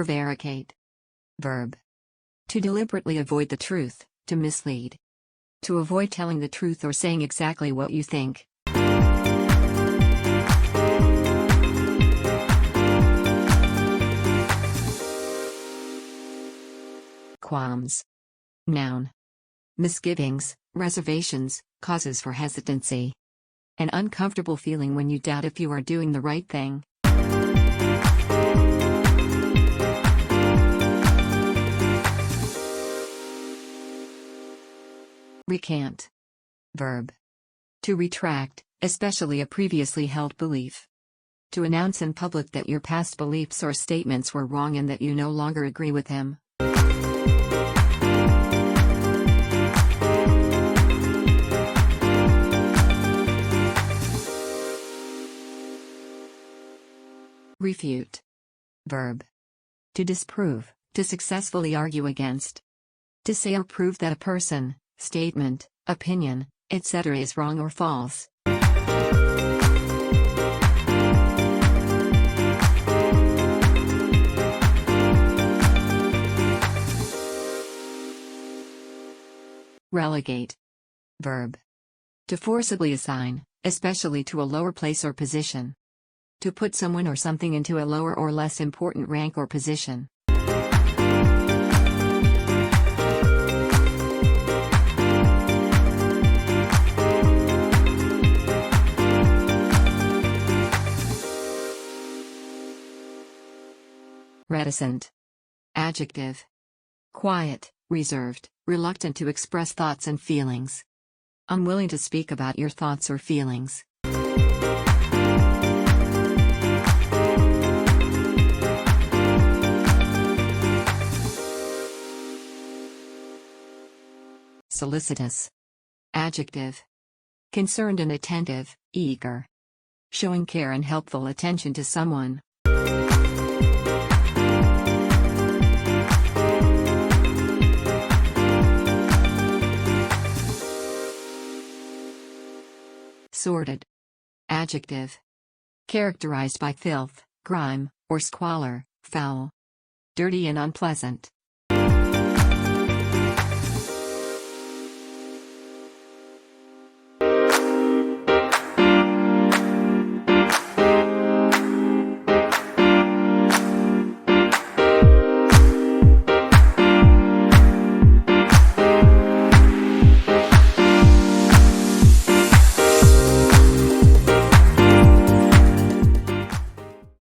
Prevaricate. Verb. To deliberately avoid the truth, to mislead. To avoid telling the truth or saying exactly what you think. Qualms. Noun. Misgivings, reservations, causes for hesitancy. An uncomfortable feeling when you doubt if you are doing the right thing. Recant. Verb. To retract, especially a previously held belief. To announce in public that your past beliefs or statements were wrong and that you no longer agree with them. Refute. Verb. To disprove, to successfully argue against. To say or prove that a person, statement, opinion, etc. is wrong or false. Relegate. Verb. To forcibly assign, especially to a lower place or position. To put someone or something into a lower or less important rank or position. Reticent. Adjective. Quiet, reserved, reluctant to express thoughts and feelings. Unwilling to speak about your thoughts or feelings. Solicitous. Adjective. Concerned and attentive, eager. Showing care and helpful attention to someone. Sordid. Adjective. Characterized by filth, grime, or squalor, foul. Dirty and unpleasant.